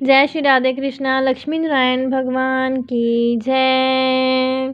जय श्री राधे कृष्णा। लक्ष्मी नारायण भगवान की जय।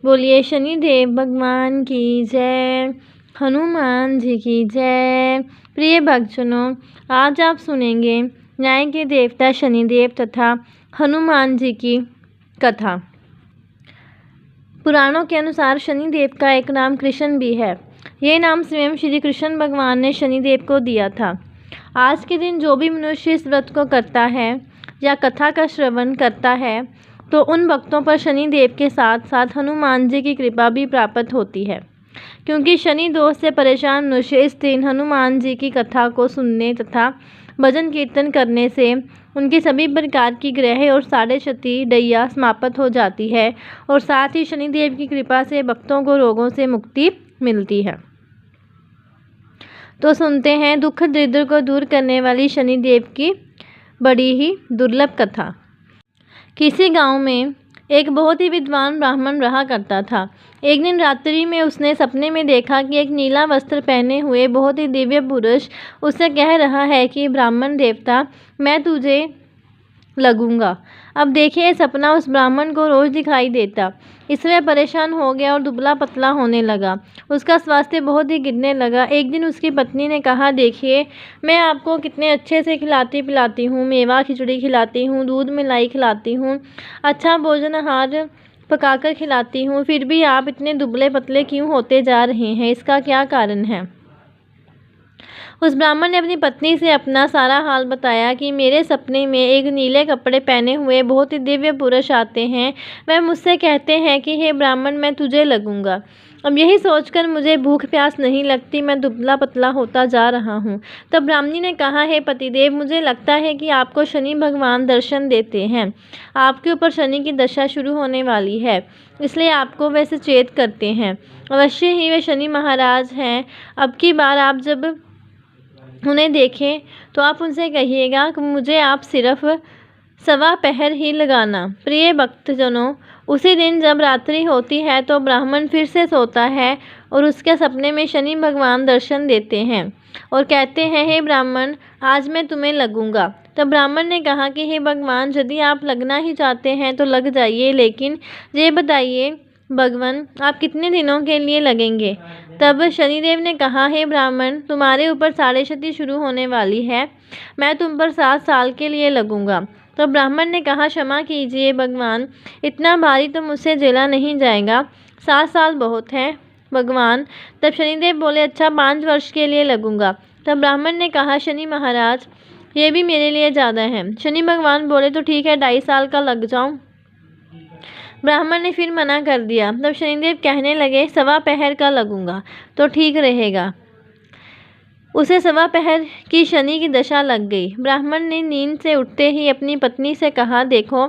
बोलिए शनिदेव भगवान की जय, हनुमान जी की जय। प्रिय भक्तजनों, आज आप सुनेंगे न्याय के देवता शनिदेव तथा हनुमान जी की कथा। पुराणों के अनुसार शनिदेव का एक नाम कृष्ण भी है। ये नाम स्वयं श्री कृष्ण भगवान ने शनिदेव को दिया था। आज के दिन जो भी मनुष्य इस व्रत को करता है या कथा का श्रवण करता है तो उन भक्तों पर शनिदेव के साथ साथ हनुमान जी की कृपा भी प्राप्त होती है, क्योंकि शनि दोष से परेशान मनुष्य इस दिन हनुमान जी की कथा को सुनने तथा भजन कीर्तन करने से उनकी सभी प्रकार की ग्रह और साढ़े क्षति दैया समाप्त हो जाती है और साथ ही शनिदेव की कृपा से भक्तों को रोगों से मुक्ति मिलती है। तो सुनते हैं दुख दरिद्र को दूर करने वाली शनिदेव की बड़ी ही दुर्लभ कथा। किसी गांव में एक बहुत ही विद्वान ब्राह्मण रहा करता था। एक दिन रात्रि में उसने सपने में देखा कि एक नीला वस्त्र पहने हुए बहुत ही दिव्य पुरुष उससे कह रहा है कि ब्राह्मण देवता, मैं तुझे लगूंगा। अब देखिए, सपना उस ब्राह्मण को रोज दिखाई देता। इसलिए परेशान हो गया और दुबला पतला होने लगा। उसका स्वास्थ्य बहुत ही गिरने लगा। एक दिन उसकी पत्नी ने कहा, देखिए, मैं आपको कितने अच्छे से खिलाती पिलाती हूँ, मेवा खिचड़ी खिलाती हूँ, दूध मलाई खिलाती हूँ, अच्छा भोजन आहार पकाकर खिलाती हूँ, फिर भी आप इतने दुबले पतले क्यों होते जा रहे हैं? इसका क्या कारण है? उस ब्राह्मण ने अपनी पत्नी से अपना सारा हाल बताया कि मेरे सपने में एक नीले कपड़े पहने हुए बहुत ही दिव्य पुरुष आते हैं। वह मुझसे कहते हैं कि हे ब्राह्मण, मैं तुझे लगूंगा। अब यही सोचकर मुझे भूख प्यास नहीं लगती, मैं दुबला पतला होता जा रहा हूँ। तब ब्राह्मणी ने कहा, हे पतिदेव, मुझे लगता है कि आपको शनि भगवान दर्शन देते हैं। आपके ऊपर शनि की दशा शुरू होने वाली है, इसलिए आपको वे सचेत करते हैं। अवश्य ही वे शनि महाराज हैं। अब की बार आप जब उन्हें देखें तो आप उनसे कहिएगा कि मुझे आप सिर्फ सवा पहर ही लगाना। प्रिय भक्तजनों, उसी दिन जब रात्रि होती है तो ब्राह्मण फिर से सोता है और उसके सपने में शनि भगवान दर्शन देते हैं और कहते हैं, हे ब्राह्मण, आज मैं तुम्हें लगूंगा। तब ब्राह्मण ने कहा कि हे भगवान, यदि आप लगना ही चाहते हैं तो लग जाइए, लेकिन ये बताइए भगवान, आप कितने दिनों के लिए लगेंगे? तब शनिदेव ने कहा, हे ब्राह्मण, तुम्हारे ऊपर साढ़े क्षति शुरू होने वाली है, मैं तुम पर 7 साल के लिए लगूंगा। तब ब्राह्मण ने कहा, क्षमा कीजिए भगवान, इतना भारी तो मुझसे झेला नहीं जाएगा, 7 साल बहुत है भगवान। तब शनिदेव बोले, अच्छा 5 वर्ष के लिए लगूंगा। तब ब्राह्मण ने कहा, शनि महाराज, ये भी मेरे लिए ज़्यादा है। शनि भगवान बोले, तो ठीक है, 2.5 साल का लग जाऊं। ब्राह्मण ने फिर मना कर दिया। तब शनिदेव कहने लगे, सवा पहर का लगूंगा तो ठीक रहेगा। उसे सवा पहर की शनि की दशा लग गई। ब्राह्मण ने नींद से उठते ही अपनी पत्नी से कहा, देखो,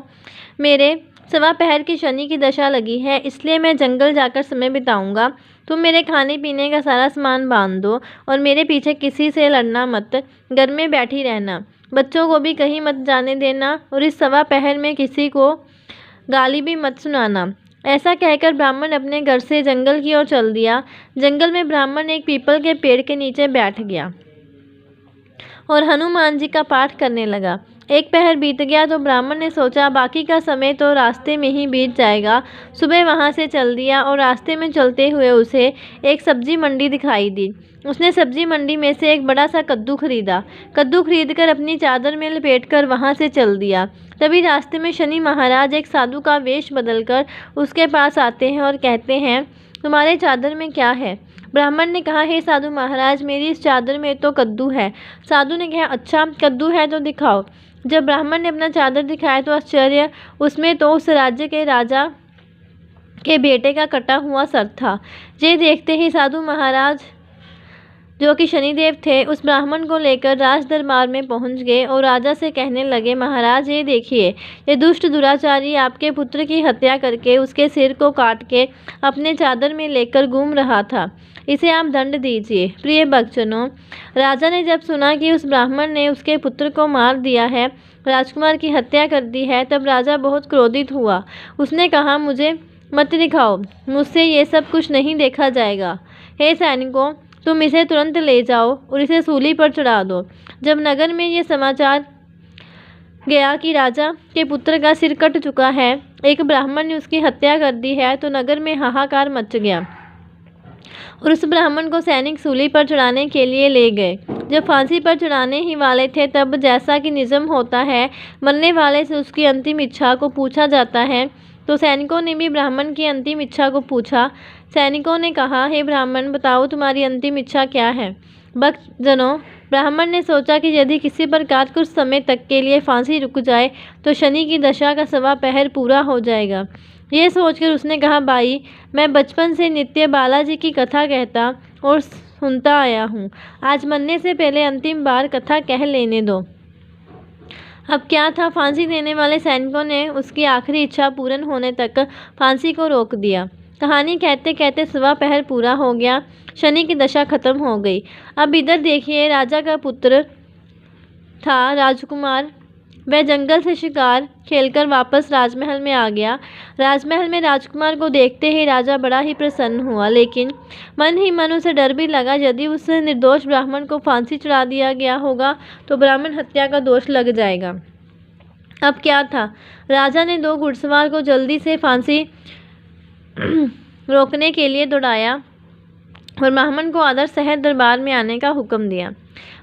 मेरे सवा पहर की शनि की दशा लगी है, इसलिए मैं जंगल जाकर समय बिताऊंगा। तुम मेरे खाने पीने का सारा सामान बांध दो और मेरे पीछे किसी से लड़ना मत, घर में बैठी रहना, बच्चों को भी कहीं मत जाने देना और इस सवा पहर में किसी को गाली भी मत सुनाना। ऐसा कहकर ब्राह्मण अपने घर से जंगल की ओर चल दिया। जंगल में ब्राह्मण एक पीपल के पेड़ के नीचे बैठ गया और हनुमान जी का पाठ करने लगा। 1 पहर बीत गया तो ब्राह्मण ने सोचा, बाकी का समय तो रास्ते में ही बीत जाएगा। सुबह वहाँ से चल दिया और रास्ते में चलते हुए उसे एक सब्जी मंडी दिखाई दी। उसने सब्जी मंडी में से एक बड़ा सा कद्दू खरीदा। कद्दू खरीदकर अपनी चादर में लपेटकर वहाँ से चल दिया। तभी रास्ते में शनि महाराज एक साधु का वेश बदलकर उसके पास आते हैं और कहते हैं, तुम्हारे चादर में क्या है? ब्राह्मण ने कहा, हे साधु महाराज, मेरी इस चादर में तो कद्दू है। साधु ने कहा, अच्छा कद्दू है तो दिखाओ। जब ब्राह्मण ने अपना चादर दिखाया तो आश्चर्य, उसमें तो उस राज्य के राजा के बेटे का कटा हुआ सर था। ये देखते ही साधु महाराज, जो कि शनिदेव थे, उस ब्राह्मण को लेकर राज दरबार में पहुंच गए और राजा से कहने लगे, महाराज, ये देखिए, ये दुष्ट दुराचारी आपके पुत्र की हत्या करके उसके सिर को काट के अपने चादर में लेकर घूम रहा था, इसे आप दंड दीजिए। प्रिय भक्तजनों, राजा ने जब सुना कि उस ब्राह्मण ने उसके पुत्र को मार दिया है, राजकुमार की हत्या कर दी है, तब राजा बहुत क्रोधित हुआ। उसने कहा, मुझे मत दिखाओ, मुझसे ये सब कुछ नहीं देखा जाएगा। हे सैनिकों, तुम इसे तुरंत ले जाओ और इसे सूली पर चढ़ा दो। जब नगर में ये समाचार गया कि राजा के पुत्र का सिर कट चुका है, एक ब्राह्मण ने उसकी हत्या कर दी है, तो नगर में हाहाकार मच गया और उस ब्राह्मण को सैनिक सूली पर चढ़ाने के लिए ले गए। जब फांसी पर चढ़ाने ही वाले थे, तब जैसा कि निज़म होता है, मरने वाले से उसकी अंतिम इच्छा को पूछा जाता है, तो सैनिकों ने भी ब्राह्मण की अंतिम इच्छा को पूछा। सैनिकों ने कहा, हे ब्राह्मण, बताओ तुम्हारी अंतिम इच्छा क्या है। भक्तजनों, ब्राह्मण ने सोचा कि यदि किसी प्रकार कुछ समय तक के लिए फांसी रुक जाए तो शनि की दशा का 1.25 पहर पूरा हो जाएगा। यह सोचकर उसने कहा, भाई, मैं बचपन से नित्य बालाजी की कथा कहता और सुनता आया हूँ। आज मरने से पहले अंतिम बार कथा कह लेने दो। अब क्या था, फांसी देने वाले सैनिकों ने उसकी आखिरी इच्छा पूर्ण होने तक फांसी को रोक दिया। कहानी कहते कहते 1.25 पहर पूरा हो गया, शनि की दशा खत्म हो गई। अब इधर देखिए, राजा का पुत्र था राजकुमार, वह जंगल से शिकार खेलकर वापस राजमहल में आ गया। राजमहल में राजकुमार को देखते ही राजा बड़ा ही प्रसन्न हुआ, लेकिन मन ही मन उसे डर भी लगा, यदि उस निर्दोष ब्राह्मण को फांसी चढ़ा दिया गया होगा तो ब्राह्मण हत्या का दोष लग जाएगा। अब क्या था, राजा ने 2 घुड़सवार को जल्दी से फांसी रोकने के लिए दौड़ाया और ब्राह्मण को आदर सहित दरबार में आने का हुक्म दिया।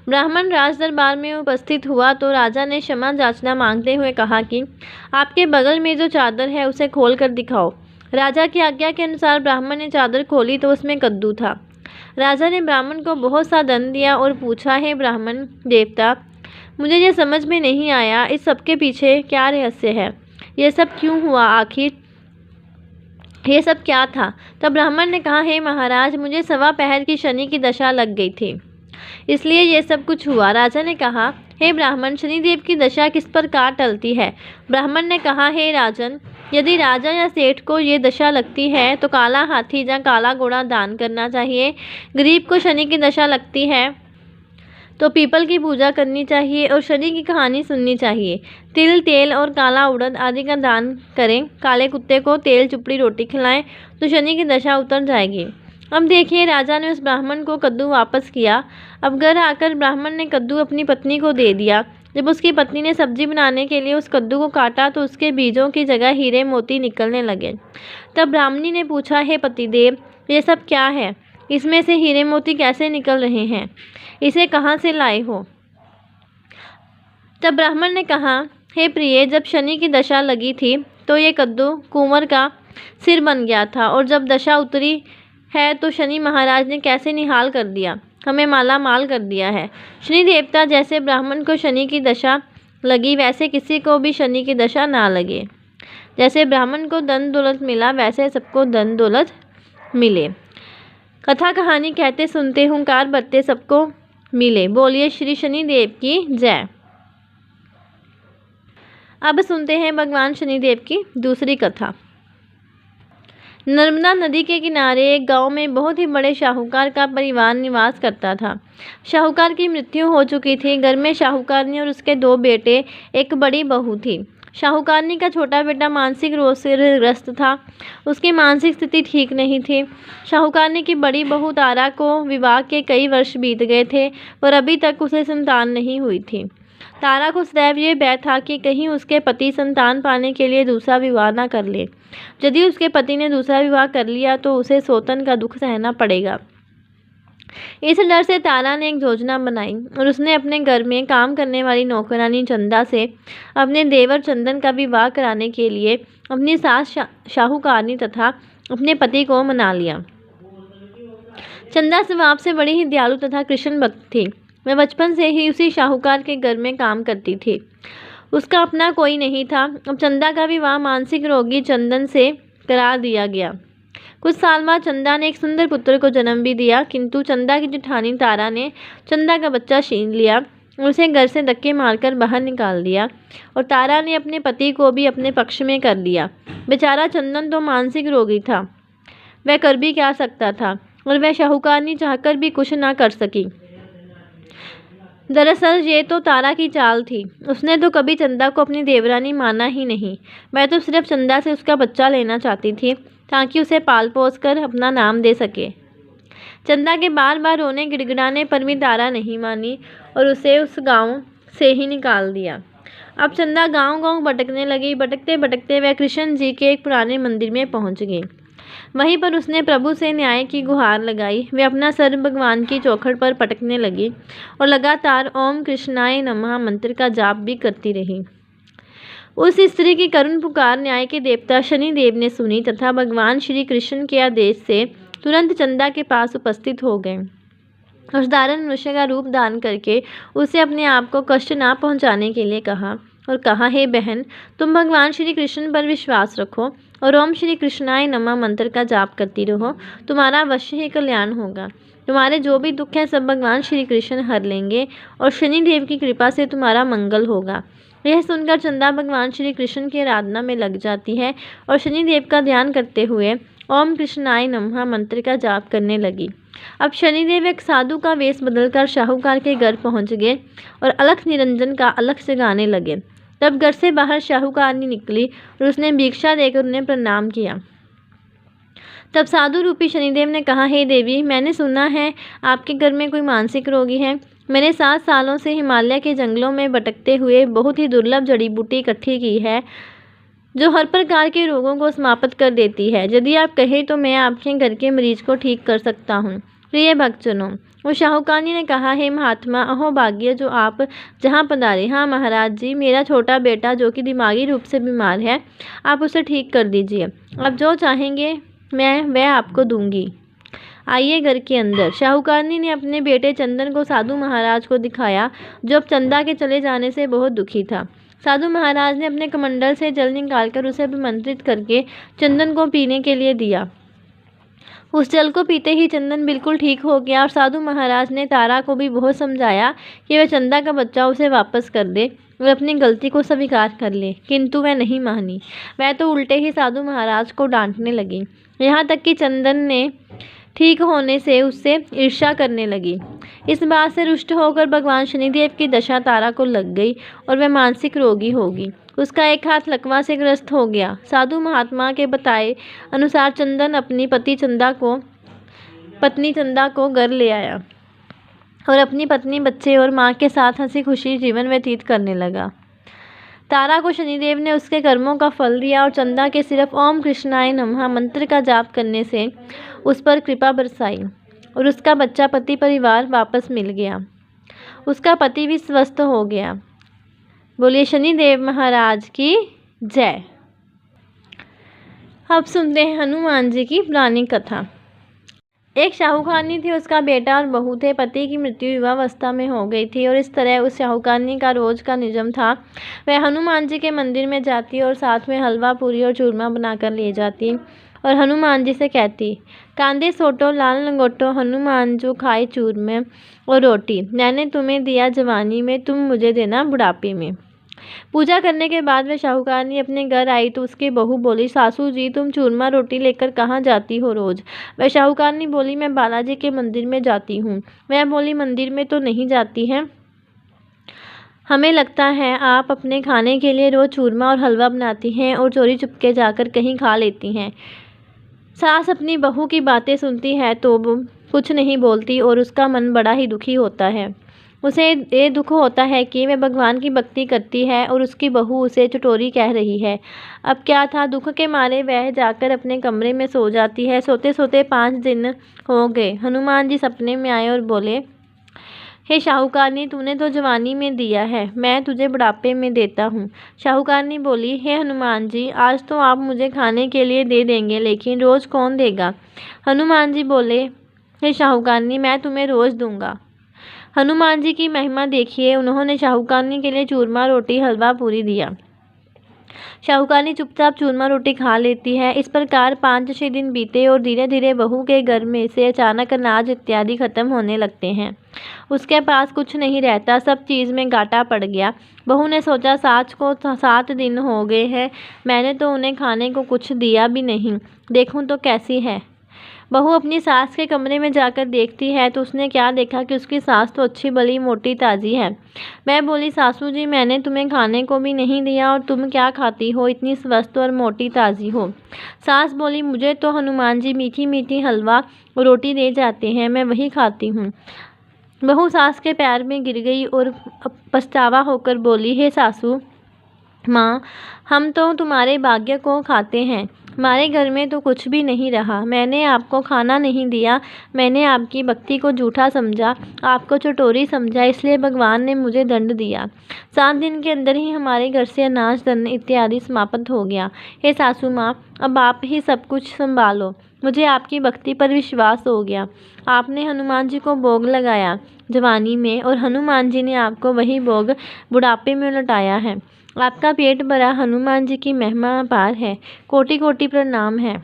ब्राह्मण राज दरबार में उपस्थित हुआ तो राजा ने क्षमा याचना मांगते हुए कहा कि आपके बगल में जो चादर है उसे खोल कर दिखाओ। राजा की आज्ञा के अनुसार ब्राह्मण ने चादर खोली तो उसमें कद्दू था। राजा ने ब्राह्मण को बहुत सा दंड दिया और पूछा, हे ब्राह्मण देवता, मुझे यह समझ में नहीं आया, इस सब के पीछे क्या रहस्य है, यह सब क्यों हुआ, आखिर ये सब क्या था। तब ब्राह्मण ने कहा, हे महाराज, मुझे 1.25 पहर की शनि की दशा लग गई थी, इसलिए ये सब कुछ हुआ। राजा ने कहा, हे ब्राह्मण, शनिदेव की दशा किस प्रकार टलती है। ब्राह्मण ने कहा, हे राजन, यदि राजा या सेठ को ये दशा लगती है तो काला हाथी या काला घोड़ा दान करना चाहिए। गरीब को शनि की दशा लगती है तो पीपल की पूजा करनी चाहिए और शनि की कहानी सुननी चाहिए। तिल, तेल और काला उड़द आदि का दान करें। काले कुत्ते को तेल चुपड़ी रोटी खिलाएं तो शनि की दशा उतर जाएगी। अब देखिए, राजा ने उस ब्राह्मण को कद्दू वापस किया। अब घर आकर ब्राह्मण ने कद्दू अपनी पत्नी को दे दिया। जब उसकी पत्नी ने सब्जी बनाने के लिए उस कद्दू को काटा तो उसके बीजों की जगह हीरे मोती निकलने लगे। तब ब्राह्मणी ने पूछा, हे पतिदेव, ये सब क्या है, इसमें से हीरे मोती कैसे निकल रहे हैं, इसे कहाँ से लाए हो। तब ब्राह्मण ने कहा, हे प्रिय, जब शनि की दशा लगी थी तो ये कद्दू कुंवर का सिर बन गया था, और जब दशा उतरी है तो शनि महाराज ने कैसे निहाल कर दिया, हमें माला माल कर दिया है। शनि देवता, जैसे ब्राह्मण को शनि की दशा लगी वैसे किसी को भी शनि की दशा ना लगे। जैसे ब्राह्मण को धन दौलत मिला वैसे सबको धन दौलत मिले। कथा कहानी कहते सुनते हुंकार भरते सबको मिले। बोलिए श्री शनिदेव की जय। अब सुनते हैं भगवान शनिदेव की दूसरी कथा। नर्मदा नदी के किनारे एक गांव में बहुत ही बड़े शाहूकार का परिवार निवास करता था। शाहूकार की मृत्यु हो चुकी थी। घर में शाहूकारनी और उसके 2 बेटे, एक बड़ी बहू थी। शाहूकारनी का छोटा बेटा मानसिक रोग से ग्रस्त था। उसकी मानसिक स्थिति ठीक नहीं थी। शाहूकारनी की बड़ी बहू तारा को विवाह के कई वर्ष बीत गए थे पर अभी तक उसे संतान नहीं हुई थी। तारा को सदैव ये भय था कि कहीं उसके पति संतान पाने के लिए दूसरा विवाह न कर ले। यदि उसके पति ने दूसरा विवाह कर लिया तो उसे सौतन का दुख सहना पड़ेगा। इस डर से तारा ने एक योजना बनाई और उसने अपने घर में काम करने वाली नौकरानी चंदा से अपने देवर चंदन का विवाह कराने के लिए अपनी सास शाहूकारनी तथा अपने पति को मना लिया। चंदा स्वभाव से बड़ी ही दयालु तथा कृष्ण भक्त थी। वह बचपन से ही उसी शाहूकार के घर में काम करती थी। उसका अपना कोई नहीं था। अब चंदा का विवाह मानसिक रोगी चंदन से करा दिया गया। कुछ साल बाद चंदा ने एक सुंदर पुत्र को जन्म भी दिया, किंतु चंदा की जेठानी तारा ने चंदा का बच्चा छीन लिया और उसे घर से धक्के मारकर बाहर निकाल दिया और तारा ने अपने पति को भी अपने पक्ष में कर लिया। बेचारा चंदन तो मानसिक रोगी था, वह कर भी क्या सकता था और वह शाहूकारनी चाहकर भी कुछ ना कर सकी। दरअसल ये तो तारा की चाल थी। उसने तो कभी चंदा को अपनी देवरानी माना ही नहीं। मैं तो सिर्फ चंदा से उसका बच्चा लेना चाहती थी ताकि उसे पाल पोस कर अपना नाम दे सके। चंदा के बार बार रोने गिड़गिड़ाने पर भी तारा नहीं मानी और उसे उस गांव से ही निकाल दिया। अब चंदा गांव-गांव भटकने लगी। भटकते भटकते वह कृष्ण जी के एक पुराने मंदिर में पहुंच गई। वहीं पर उसने प्रभु से न्याय की गुहार लगाई। वे अपना सर भगवान की चौखट पर पटकने लगी और लगातार ओम कृष्णाय नमः मंत्र का जाप भी करती रही। उस स्त्री की करुण पुकार न्याय के देवता शनि देव ने सुनी तथा भगवान श्री कृष्ण के आदेश से तुरंत चंदा के पास उपस्थित हो गए। उस दारुण मनुष्य का रूप धारण करके उसे अपने आप को कष्ट ना पहुंचाने के लिए कहा और कहा, हे बहन, तुम भगवान श्री कृष्ण पर विश्वास रखो और ओम श्री कृष्णाय नमः मंत्र का जाप करती रहो। तुम्हारा अवश्य ही कल्याण होगा। तुम्हारे जो भी दुख हैं सब भगवान श्री कृष्ण हर लेंगे और शनि देव की कृपा से तुम्हारा मंगल होगा। यह सुनकर चंदा भगवान श्री कृष्ण की आराधना में लग जाती है और शनि देव का ध्यान करते हुए ओम कृष्णाय नमः मंत्र का जाप करने लगी। अब शनिदेव एक साधु का वेश बदलकर शाहूकार के घर पहुंच गए और अलख निरंजन का अलख से गाने लगे। तब घर से बाहर शाहूकारनी निकली और उसने भिक्षा देकर उन्हें प्रणाम किया। तब साधु रूपी शनिदेव ने कहा, हे देवी, मैंने सुना है आपके घर में कोई मानसिक रोगी है। मैंने 7 सालों से हिमालय के जंगलों में भटकते हुए बहुत ही दुर्लभ जड़ी बूटी इकट्ठी की है जो हर प्रकार के रोगों को समाप्त कर देती है। यदि आप कहें तो मैं आपके घर के मरीज को ठीक कर सकता हूँ। प्रिय भक्तजनों, वो शाहूकारनी ने कहा, हे महात्मा, अहो भाग्य जो आप जहाँ पधारे। हाँ महाराज जी, मेरा छोटा बेटा जो कि दिमागी रूप से बीमार है, आप उसे ठीक कर दीजिए। आप जो चाहेंगे मैं वह आपको दूंगी। आइए घर के अंदर। शाहूकारनी ने अपने बेटे चंदन को साधु महाराज को दिखाया जो अब चंदा के चले जाने से बहुत दुखी था। साधु महाराज ने अपने कमंडल से जल निकालकर उसे अभिमंत्रित करके चंदन को पीने के लिए दिया। उस जल को पीते ही चंदन बिल्कुल ठीक हो गया और साधु महाराज ने तारा को भी बहुत समझाया कि वह चंदा का बच्चा उसे वापस कर दे और अपनी गलती को स्वीकार कर ले, किंतु वह नहीं मानी। वह तो उल्टे ही साधु महाराज को डांटने लगी। यहाँ तक कि चंदन ने ठीक होने से उससे ईर्ष्या करने लगी। इस बात से रुष्ट होकर भगवान शनिदेव की दशा तारा को लग गई और वह मानसिक रोगी होगी। उसका एक हाथ लकवा से ग्रस्त हो गया। साधु महात्मा के बताए अनुसार चंदन अपनी पत्नी चंदा को घर ले आया और अपनी पत्नी, बच्चे और माँ के साथ हंसी खुशी जीवन व्यतीत करने लगा। तारा को शनिदेव ने उसके कर्मों का फल दिया और चंदा के सिर्फ ओम कृष्णाय नमः मंत्र का जाप करने से उस पर कृपा बरसाई और उसका बच्चा पति परिवार वापस मिल गया। उसका पति भी स्वस्थ हो गया। बोलिए शनिदेव महाराज की जय। अब सुनते हैं हनुमान जी की पुरानी कथा। एक शाहूकारनी थी, उसका बेटा और बहू थे। पति की मृत्यु युवावस्था में हो गई थी और इस तरह उस शाहूकारनी का रोज का नियम था, वह हनुमान जी के मंदिर में जाती और साथ में हलवा, पूरी और चूरमा बनाकर ले जाती और हनुमान जी से कहती, कांदे सोटो लाल लंगोटो हनुमान जो खाए चूरमे और रोटी, मैंने तुम्हें दिया जवानी में, तुम मुझे देना बुढ़ापे में। पूजा करने के बाद वह शाहूकारनी अपने घर आई तो उसकी बहू बोली, सासू जी, तुम चूरमा रोटी लेकर कहाँ जाती हो रोज? वह शाहूकारनी बोली, मैं बालाजी के मंदिर में जाती हूँ। वह बोली, मंदिर में तो नहीं जाती हैं, हमें लगता है आप अपने खाने के लिए रोज चूरमा और हलवा बनाती हैं और चोरी चुपके जाकर कहीं खा लेती हैं। सास अपनी बहू की बातें सुनती है तो वो कुछ नहीं बोलती और उसका मन बड़ा ही दुखी होता है। उसे ये दुख होता है कि वह भगवान की भक्ति करती है और उसकी बहू उसे चटोरी कह रही है। अब क्या था, दुख के मारे वह जाकर अपने कमरे में सो जाती है। सोते सोते 5 दिन हो गए। हनुमान जी सपने में आए और बोले, हे शाहूकारनी, तूने तो जवानी में दिया है, मैं तुझे बुढ़ापे में देता हूँ। शाहूकारनी बोली, हे हनुमान जी, आज तो आप मुझे खाने के लिए दे देंगे, लेकिन रोज़ कौन देगा? हनुमान जी बोले, हे शाहूकारनी, मैं तुम्हें रोज़ दूंगा। हनुमान जी की महिमा देखिए, उन्होंने शाहूकारनी के लिए चूरमा, रोटी, हलवा, पूरी दिया। शाहूकारनी चुपचाप चूरमा रोटी खा लेती है। इस प्रकार 5-6 दिन बीते और धीरे धीरे बहू के घर में से अचानक अनाज इत्यादि खत्म होने लगते हैं। उसके पास कुछ नहीं रहता, सब चीज़ में घाटा पड़ गया। बहू ने सोचा, सास को 7 दिन हो गए हैं, मैंने तो उन्हें खाने को कुछ दिया भी नहीं, देखूं तो कैसी है। बहू अपनी सास के कमरे में जाकर देखती है तो उसने क्या देखा कि उसकी सास तो अच्छी भली मोटी ताज़ी है। वह बोली, सासू जी, मैंने तुम्हें खाने को भी नहीं दिया और तुम क्या खाती हो, इतनी स्वस्थ और मोटी ताज़ी हो। सास बोली, मुझे तो हनुमान जी मीठी मीठी हलवा और रोटी दे जाते हैं, मैं वही खाती हूँ। बहू सास के पैर में गिर गई और पछतावा होकर बोली, हे सासू, माँ, हम तो तुम्हारे भाग्य को खाते हैं। हमारे घर में तो कुछ भी नहीं रहा। मैंने आपको खाना नहीं दिया, मैंने आपकी भक्ति को झूठा समझा, आपको चटोरी समझा, इसलिए भगवान ने मुझे दंड दिया। 7 दिन के अंदर ही हमारे घर से अनाज धन इत्यादि समाप्त हो गया। हे सासू माँ, अब आप ही सब कुछ संभालो। मुझे आपकी भक्ति पर विश्वास हो गया। आपने हनुमान जी को भोग लगाया जवानी में, और हनुमान जी ने आपको वही भोग बुढ़ापे में लौटाया है। आपका पेट भरा हनुमान जी की महिमा अपार है। कोटि कोटि प्रणाम है।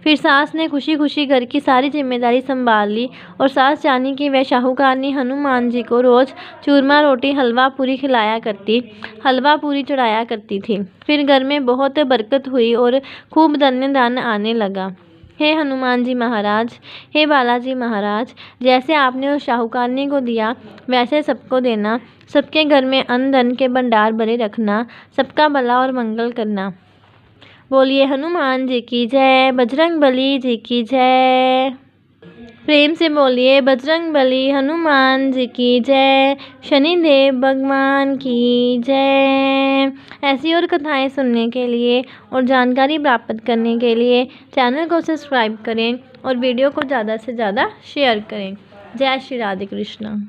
फिर सास ने खुशी खुशी घर की सारी जिम्मेदारी संभाल ली, और सास जानी कि वह शाहूकारनी हनुमान जी को रोज चूरमा रोटी हलवा पूरी खिलाया करती, हलवा पूरी चढ़ाया करती थी। फिर घर में बहुत बरकत हुई और खूब धन आने लगा। हे हनुमान जी महाराज, हे बालाजी महाराज, जैसे आपने उस शाहूकारनी को दिया वैसे सबको देना। सबके घर में अन्न धन के भंडार भरे रखना। सबका भला और मंगल करना। बोलिए हनुमान जी की जय, बजरंग बली जी की जय। प्रेम से बोलिए बजरंग बली हनुमान जी की जय, शनिदेव भगवान की जय। ऐसी और कथाएं सुनने के लिए और जानकारी प्राप्त करने के लिए चैनल को सब्सक्राइब करें और वीडियो को ज़्यादा से ज़्यादा शेयर करें। जय श्री राधे कृष्ण।